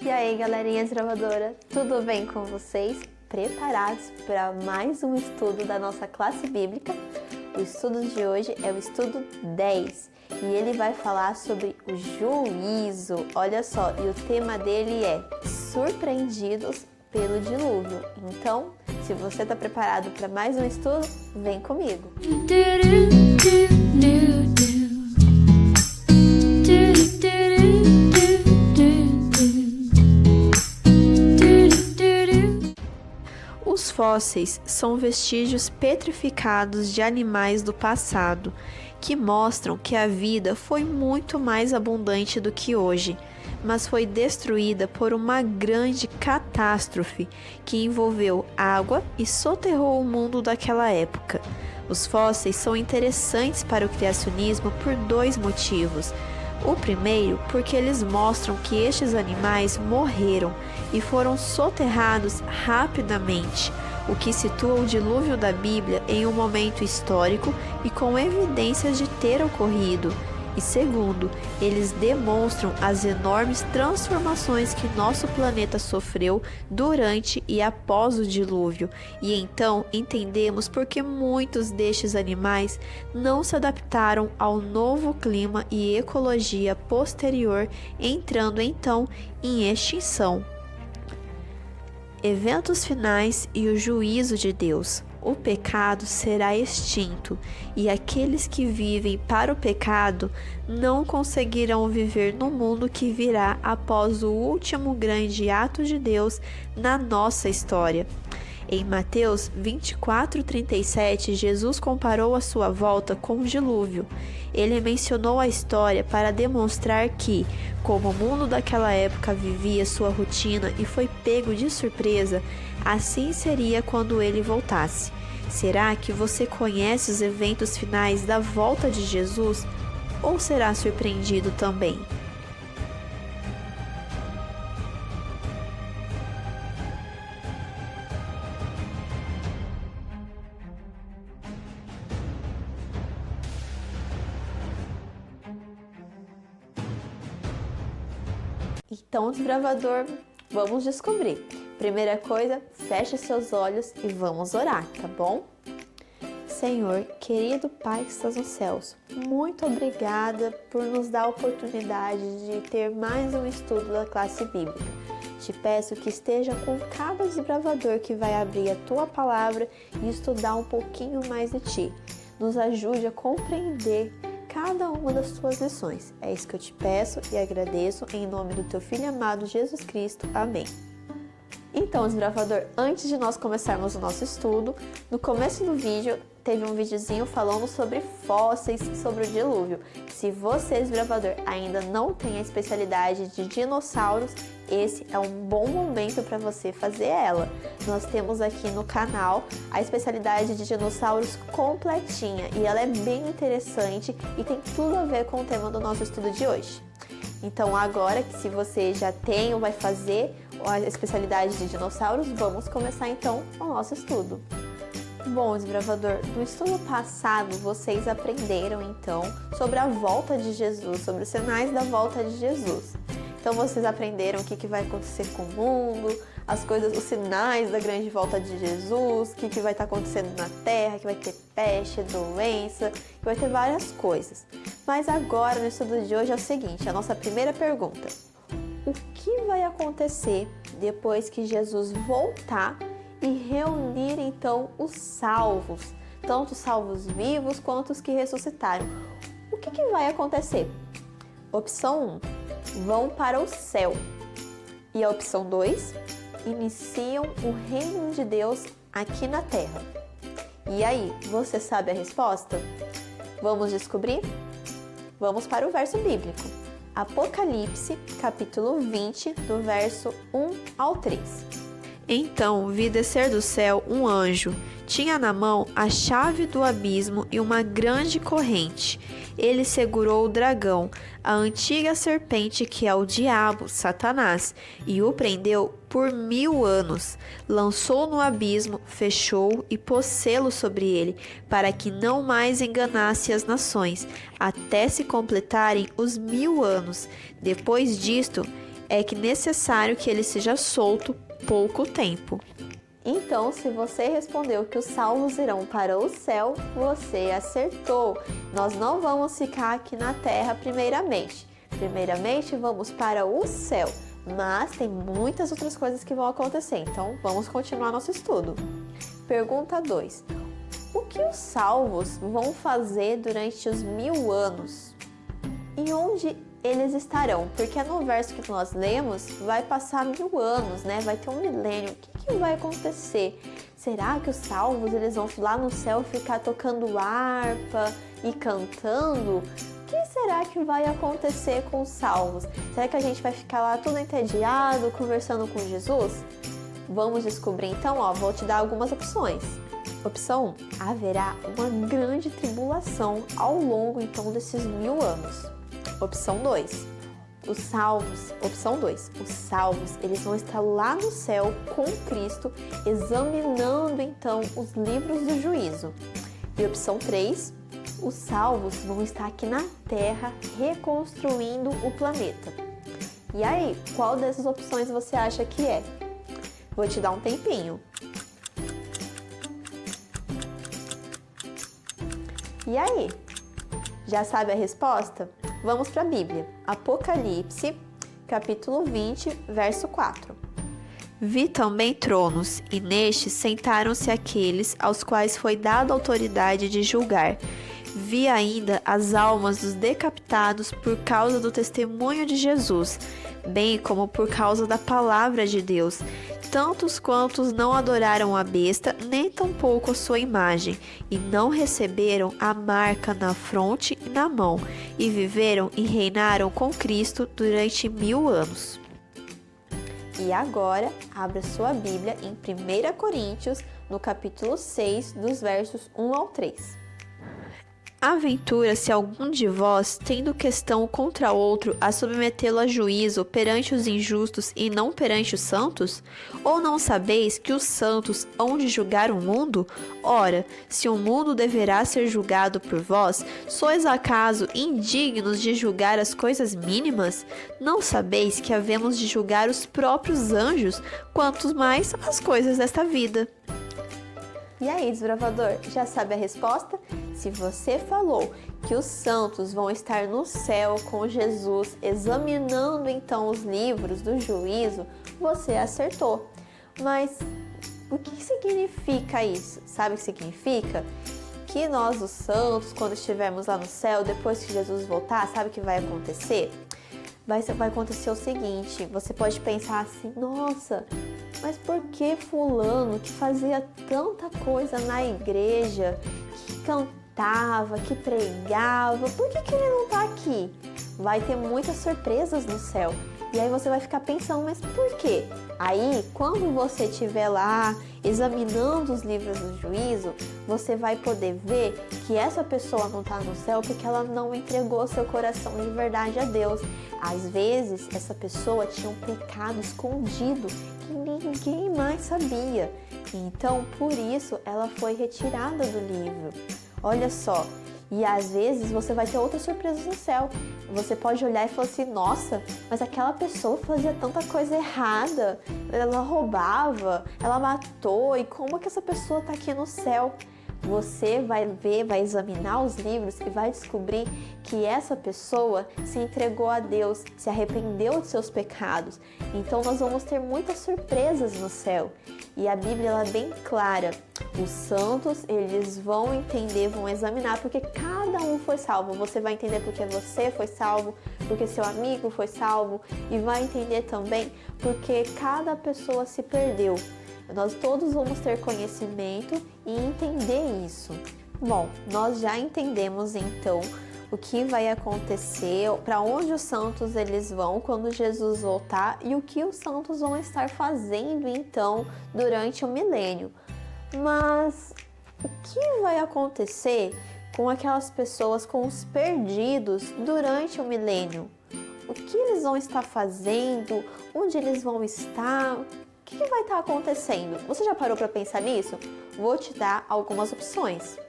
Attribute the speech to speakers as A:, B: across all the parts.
A: E aí, galerinha desbravadora, tudo bem com vocês? Preparados para mais um estudo da nossa classe bíblica? O estudo de hoje é o estudo 10 e ele vai falar sobre o juízo. Olha só, e o tema dele é Surpreendidos pelo Dilúvio. Então, se você está preparado para mais um estudo, vem comigo! Os fósseis são vestígios petrificados de animais do passado, que mostram que a vida foi muito mais abundante do que hoje, mas foi destruída por uma grande catástrofe que envolveu água e soterrou o mundo daquela época. Os fósseis são interessantes para o criacionismo por dois motivos. O primeiro, porque eles mostram que estes animais morreram e foram soterrados rapidamente, o que situa o dilúvio da Bíblia em um momento histórico e com evidências de ter ocorrido. E segundo, eles demonstram as enormes transformações que nosso planeta sofreu durante e após o dilúvio, e então entendemos por que muitos destes animais não se adaptaram ao novo clima e ecologia posterior, entrando então em extinção. Eventos finais e o juízo de Deus. O pecado será extinto, e aqueles que vivem para o pecado não conseguirão viver no mundo que virá após o último grande ato de Deus na nossa história. Em Mateus 24:37, Jesus comparou a sua volta com o dilúvio. Ele mencionou a história para demonstrar que, como o mundo daquela época vivia sua rotina e foi pego de surpresa, assim seria quando ele voltasse. Será que você conhece os eventos finais da volta de Jesus? Ou será surpreendido também? Então, desbravador, vamos descobrir. Primeira coisa, feche seus olhos e vamos orar, tá bom? Senhor, querido Pai que estás nos céus, muito obrigada por nos dar a oportunidade de ter mais um estudo da classe bíblica. Te peço que esteja com cada desbravador que vai abrir a Tua palavra e estudar um pouquinho mais de Ti. Nos ajude a compreender cada uma das Tuas lições. É isso que eu te peço e agradeço em nome do Teu Filho amado Jesus Cristo. Amém. Então, desbravador, antes de nós começarmos o nosso estudo, no começo do vídeo teve um videozinho falando sobre fósseis, sobre o dilúvio. Se você, desbravador, ainda não tem a especialidade de dinossauros, esse é um bom momento para você fazer ela. Nós temos aqui no canal a especialidade de dinossauros completinha e ela é bem interessante e tem tudo a ver com o tema do nosso estudo de hoje. Então agora que se você já tem ou vai fazer a especialidade de dinossauros, vamos começar então o nosso estudo. Bom, desbravador, no estudo passado vocês aprenderam então sobre a volta de Jesus, sobre os sinais da volta de Jesus. Então vocês aprenderam o que vai acontecer com o mundo, as coisas, os sinais da grande volta de Jesus, o que vai estar acontecendo na Terra, que vai ter peste, doença, que vai ter várias coisas. Mas agora, no estudo de hoje, é o seguinte, a nossa primeira pergunta. O que vai acontecer depois que Jesus voltar e reunir, então, os salvos? Tanto os salvos vivos quanto os que ressuscitaram. O que vai acontecer? Opção 1, vão para o céu. E a opção 2, iniciam o reino de Deus aqui na Terra. E aí, você sabe a resposta? Vamos descobrir? Vamos para o verso bíblico. Apocalipse, capítulo 20, do verso 1 ao 3. Então vi descer do céu um anjo. Tinha na mão a chave do abismo e uma grande corrente. Ele segurou o dragão, a antiga serpente que é o diabo, Satanás, e o prendeu por 1000 anos. Lançou no abismo, fechou e pôs selo sobre ele, para que não mais enganasse as nações, até se completarem os 1000 anos. Depois disto, é que necessário que ele seja solto pouco tempo. Então, se você respondeu que os salvos irão para o céu, você acertou. Nós não vamos ficar aqui na terra primeiramente. Primeiramente, vamos para o céu. Mas tem muitas outras coisas que vão acontecer. Então, vamos continuar nosso estudo. Pergunta 2. O que os salvos vão fazer durante os 1000 anos? E onde eles estarão? Porque no verso que nós lemos, vai passar 1000 anos, né? Vai ter um milênio. O que vai acontecer? Será que os salvos eles vão lá no céu ficar tocando harpa e cantando? O que será que vai acontecer com os salvos? Será que a gente vai ficar lá tudo entediado, conversando com Jesus? Vamos descobrir então, vou te dar algumas opções. Opção 1, haverá uma grande tribulação ao longo então desses 1000 anos. Opção 2, os salvos, eles vão estar lá no céu com Cristo, examinando então os livros do juízo. E opção 3, os salvos vão estar aqui na Terra reconstruindo o planeta. E aí, qual dessas opções você acha que é? Vou te dar um tempinho. E aí, já sabe a resposta? Vamos para a Bíblia. Apocalipse, capítulo 20, verso 4. Vi também tronos, e nestes sentaram-se aqueles aos quais foi dada autoridade de julgar. Vi ainda as almas dos decapitados por causa do testemunho de Jesus, bem como por causa da palavra de Deus, tantos quantos não adoraram a besta, nem tampouco a sua imagem, e não receberam a marca na fronte e na mão, e viveram e reinaram com Cristo durante 1000 anos. E agora, abra sua Bíblia em 1 Coríntios, no capítulo 6, dos versos 1 ao 3. Aventura-se algum de vós, tendo questão contra outro, a submetê-lo a juízo perante os injustos e não perante os santos? Ou não sabeis que os santos hão de julgar o mundo? Ora, se o mundo deverá ser julgado por vós, sois acaso indignos de julgar as coisas mínimas? Não sabeis que havemos de julgar os próprios anjos, quantos mais as coisas desta vida? E aí, desbravador, já sabe a resposta? Se você falou que os santos vão estar no céu com Jesus, examinando então os livros do juízo, você acertou. Mas o que significa isso? Sabe o que significa? Que nós, os santos, quando estivermos lá no céu, depois que Jesus voltar, sabe o que vai acontecer? Vai acontecer o seguinte, você pode pensar assim, nossa, mas por que fulano que fazia tanta coisa na igreja, que cantava, que pregava, por que ele não está aqui? Vai ter muitas surpresas no céu. E aí você vai ficar pensando, mas por quê? Aí, quando você estiver lá examinando os livros do juízo, você vai poder ver que essa pessoa não está no céu porque ela não entregou seu coração de verdade a Deus. Às vezes, essa pessoa tinha um pecado escondido que ninguém mais sabia. Então, por isso, ela foi retirada do livro. Olha só. E às vezes você vai ter outras surpresas no céu. Você pode olhar e falar assim, nossa, mas aquela pessoa fazia tanta coisa errada, ela roubava, ela matou, e como que essa pessoa está aqui no céu? Você vai ver, vai examinar os livros e vai descobrir que essa pessoa se entregou a Deus, se arrependeu de seus pecados. Então nós vamos ter muitas surpresas no céu. E a Bíblia ela é bem clara. Os santos, eles vão entender, vão examinar, porque cada um foi salvo. Você vai entender porque você foi salvo, porque seu amigo foi salvo, e vai entender também porque cada pessoa se perdeu. Nós todos vamos ter conhecimento e entender isso. Bom, nós já entendemos então o que vai acontecer, para onde os santos eles vão quando Jesus voltar e o que os santos vão estar fazendo então durante o milênio. Mas o que vai acontecer com aquelas pessoas, com os perdidos durante o milênio? O que eles vão estar fazendo? Onde eles vão estar? O que vai estar acontecendo? Você já parou para pensar nisso? Vou te dar algumas opções.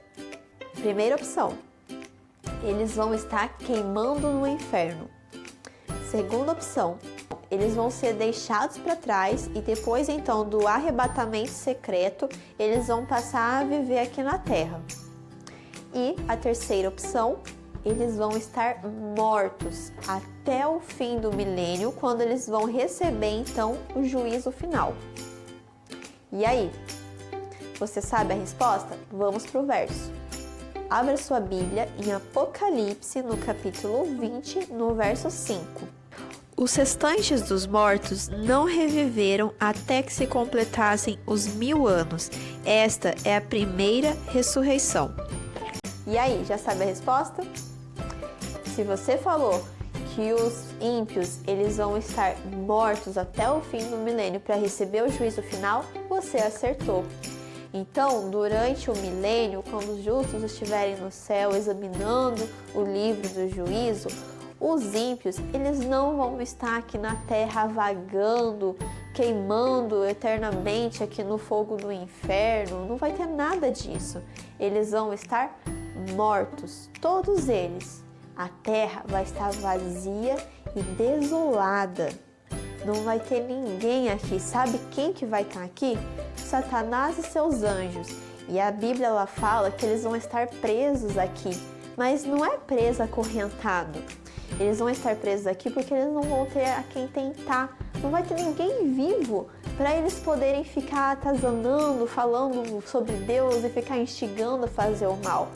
A: Primeira opção, eles vão estar queimando no inferno. Segunda opção, eles vão ser deixados para trás e depois então do arrebatamento secreto, eles vão passar a viver aqui na terra. E a terceira opção, eles vão estar mortos até o fim do milênio, quando eles vão receber então o juízo final. E aí, você sabe a resposta? Vamos para o verso. Abra sua Bíblia em Apocalipse, no capítulo 20, no verso 5. Os restantes dos mortos não reviveram até que se completassem os 1000 anos. Esta é a primeira ressurreição. E aí, já sabe a resposta? Se você falou que os ímpios eles vão estar mortos até o fim do milênio para receber o juízo final, você acertou. Então, durante o milênio, quando os justos estiverem no céu examinando o livro do juízo, os ímpios eles não vão estar aqui na terra vagando, queimando eternamente aqui no fogo do inferno. Não vai ter nada disso. Eles vão estar mortos, todos eles. A terra vai estar vazia e desolada. Não vai ter ninguém aqui. Sabe quem que vai estar aqui? Satanás e seus anjos. E a Bíblia ela fala que eles vão estar presos aqui. Mas não é preso acorrentado. Eles vão estar presos aqui porque eles não vão ter a quem tentar. Não vai ter ninguém vivo para eles poderem ficar atazanando, falando sobre Deus e ficar instigando a fazer o mal.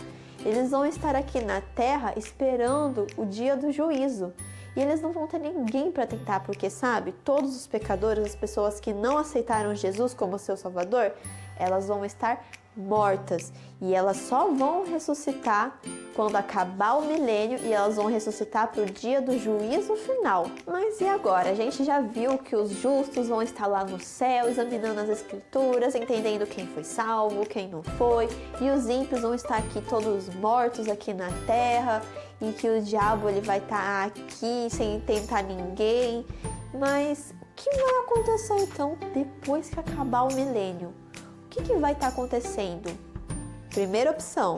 A: Eles vão estar aqui na terra esperando o dia do juízo. E eles não vão ter ninguém para tentar, porque sabe, todos os pecadores, as pessoas que não aceitaram Jesus como seu Salvador, elas vão estar mortas. E elas só vão ressuscitar quando acabar o milênio e elas vão ressuscitar para o dia do juízo final. Mas e agora? A gente já viu que os justos vão estar lá no céu, examinando as escrituras, entendendo quem foi salvo, quem não foi. E os ímpios vão estar aqui todos mortos aqui na terra. E que o diabo ele vai estar aqui sem tentar ninguém. Mas o que vai acontecer então depois que acabar o milênio? O que vai estar acontecendo? Primeira opção,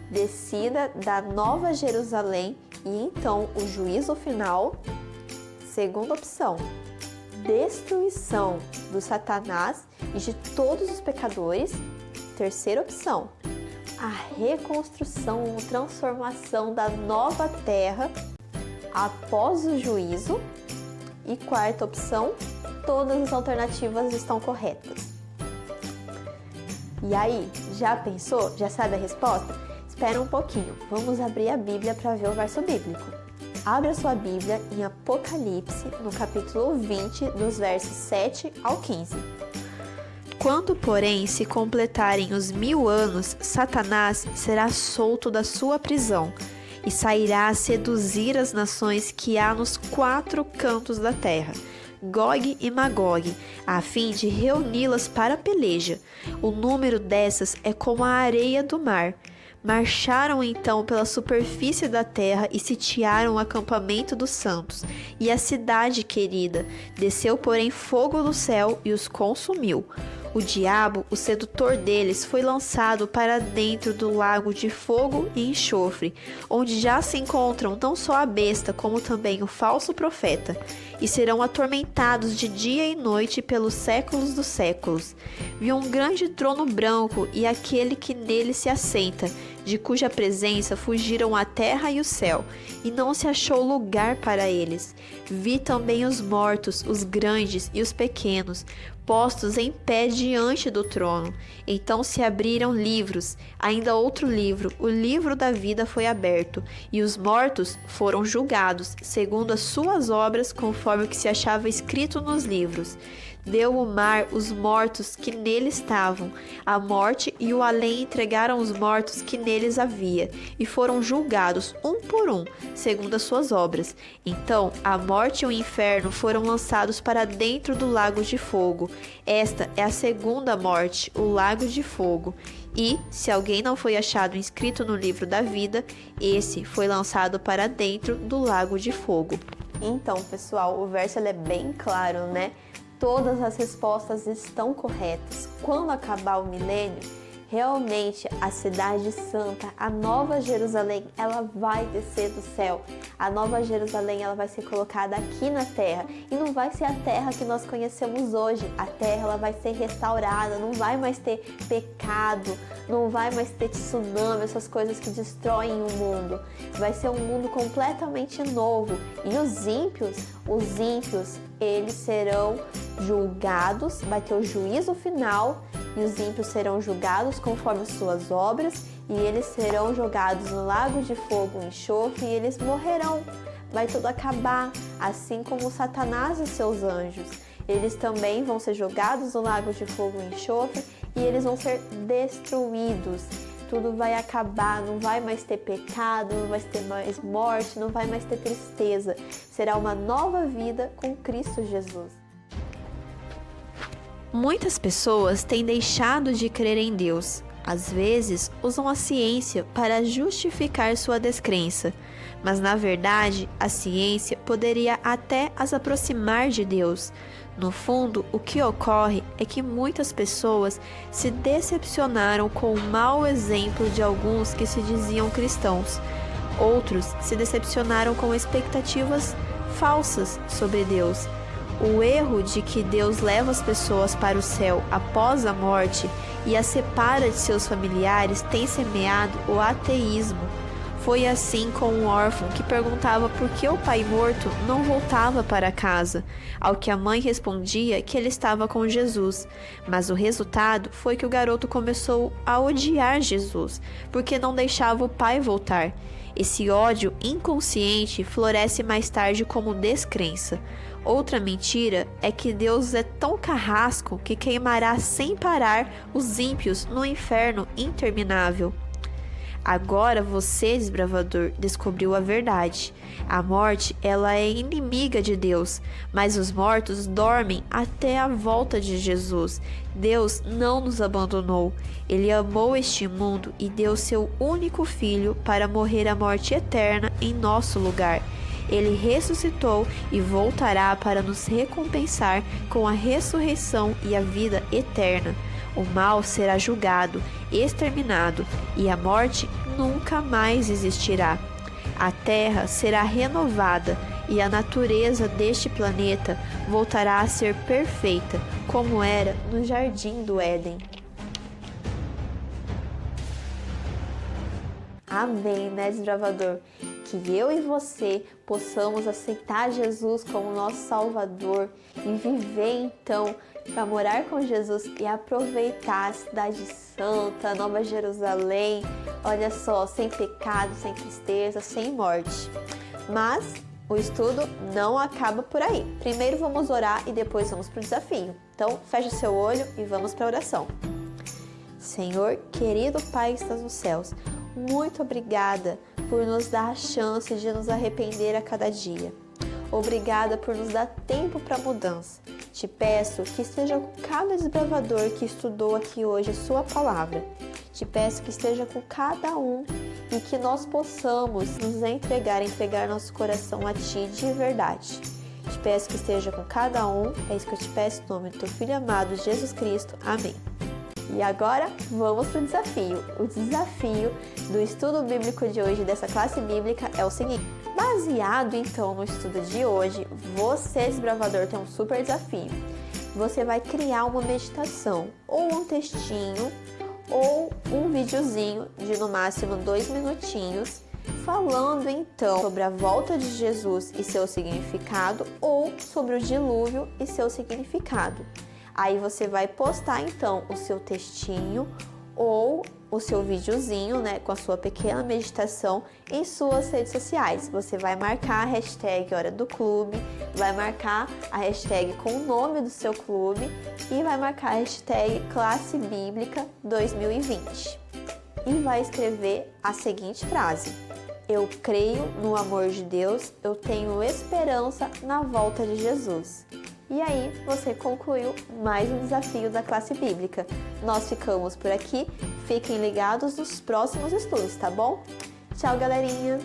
A: descida da Nova Jerusalém e então o juízo final. Segunda opção, destruição do Satanás e de todos os pecadores. Terceira opção, a reconstrução, transformação da nova terra após o juízo. E quarta opção, todas as alternativas estão corretas. E aí, já pensou? Já sabe a resposta? Espera um pouquinho, vamos abrir a Bíblia para ver o verso bíblico. Abra sua Bíblia em Apocalipse, no capítulo 20, dos versos 7 ao 15. Quando, porém, se completarem os 1000 anos, Satanás será solto da sua prisão e sairá a seduzir as nações que há nos 4 cantos da terra, Gog e Magog, a fim de reuni-las para a peleja. O número dessas é como a areia do mar. Marcharam então pela superfície da terra e sitiaram o acampamento dos santos. E a cidade querida desceu, porém, fogo do céu e os consumiu. O diabo, o sedutor deles, foi lançado para dentro do lago de fogo e enxofre, onde já se encontram não só a besta, como também o falso profeta, e serão atormentados de dia e noite pelos séculos dos séculos. Vi um grande trono branco e aquele que nele se assenta, de cuja presença fugiram a terra e o céu, e não se achou lugar para eles. Vi também os mortos, os grandes e os pequenos, postos em pé diante do trono. Então se abriram livros, ainda outro livro, o livro da vida foi aberto, e os mortos foram julgados, segundo as suas obras, conforme o que se achava escrito nos livros. Deu o mar os mortos que nele estavam, a morte e o além entregaram os mortos que neles havia, e foram julgados um por um, segundo as suas obras. Então a morte e o inferno foram lançados para dentro do lago de fogo. Esta é a segunda morte, o lago de fogo. E, se alguém não foi achado inscrito no livro da vida, esse foi lançado para dentro do lago de fogo. Então, pessoal, o verso é bem claro, né? Todas as respostas estão corretas. Quando acabar o milênio, realmente a cidade santa, a Nova Jerusalém, ela vai descer do céu. A Nova Jerusalém, ela vai ser colocada aqui na terra. E não vai ser a terra que nós conhecemos hoje. A terra, ela vai ser restaurada, não vai mais ter pecado, não vai mais ter tsunami, essas coisas que destroem o mundo. Vai ser um mundo completamente novo. E os ímpios, eles serão julgados, vai ter o juízo final, e os ímpios serão julgados conforme suas obras, e eles serão jogados no lago de fogo e enxofre, e eles morrerão. Vai tudo acabar, assim como Satanás e seus anjos. Eles também vão ser jogados no lago de fogo e enxofre, e eles vão ser destruídos. Tudo vai acabar, não vai mais ter pecado, não vai ter mais morte, não vai mais ter tristeza. Será uma nova vida com Cristo Jesus. Muitas pessoas têm deixado de crer em Deus. Às vezes, usam a ciência para justificar sua descrença. Mas, na verdade, a ciência poderia até as aproximar de Deus. No fundo, o que ocorre é que muitas pessoas se decepcionaram com o mau exemplo de alguns que se diziam cristãos. Outros se decepcionaram com expectativas falsas sobre Deus. O erro de que Deus leva as pessoas para o céu após a morte e as separa de seus familiares tem semeado o ateísmo. Foi assim com um órfão que perguntava por que o pai morto não voltava para casa, ao que a mãe respondia que ele estava com Jesus. Mas o resultado foi que o garoto começou a odiar Jesus, porque não deixava o pai voltar. Esse ódio inconsciente floresce mais tarde como descrença. Outra mentira é que Deus é tão carrasco que queimará sem parar os ímpios no inferno interminável. Agora você, desbravador, descobriu a verdade. A morte, ela é inimiga de Deus, mas os mortos dormem até a volta de Jesus. Deus não nos abandonou. Ele amou este mundo e deu seu único filho para morrer a morte eterna em nosso lugar. Ele ressuscitou e voltará para nos recompensar com a ressurreição e a vida eterna. O mal será julgado, exterminado, e a morte nunca mais existirá. A terra será renovada e a natureza deste planeta voltará a ser perfeita, como era no Jardim do Éden. Amém, né, desbravador? Que eu e você possamos aceitar Jesus como nosso Salvador e viver então para morar com Jesus e aproveitar a cidade santa, a Nova Jerusalém, olha só, sem pecado, sem tristeza, sem morte. Mas o estudo não acaba por aí. Primeiro vamos orar e depois vamos para o desafio. Então, feche seu olho e vamos para a oração. Senhor, querido Pai que estás nos céus, muito obrigada por nos dar a chance de nos arrepender a cada dia. Obrigada por nos dar tempo para mudança. Te peço que esteja com cada desbravador que estudou aqui hoje a sua palavra. Te peço que esteja com cada um e que nós possamos nos entregar nosso coração a Ti de verdade. Te peço que esteja com cada um, é isso que eu te peço em nome do Teu Filho amado, Jesus Cristo. Amém. E agora, vamos para o desafio. O desafio do estudo bíblico de hoje, dessa classe bíblica, é o seguinte. Baseado, então, no estudo de hoje, você, desbravador, tem um super desafio. Você vai criar uma meditação, ou um textinho, ou um videozinho de, no máximo, 2 minutinhos, falando, então, sobre a volta de Jesus e seu significado, ou sobre o dilúvio e seu significado. Aí você vai postar, então, o seu textinho ou o seu videozinho, né, com a sua pequena meditação em suas redes sociais. Você vai marcar a hashtag Hora do Clube, vai marcar a hashtag com o nome do seu clube e vai marcar a hashtag Classe Bíblica 2020. E vai escrever a seguinte frase: eu creio no amor de Deus, eu tenho esperança na volta de Jesus. E aí, você concluiu mais um desafio da classe bíblica. Nós ficamos por aqui, fiquem ligados nos próximos estudos, tá bom? Tchau, galerinha!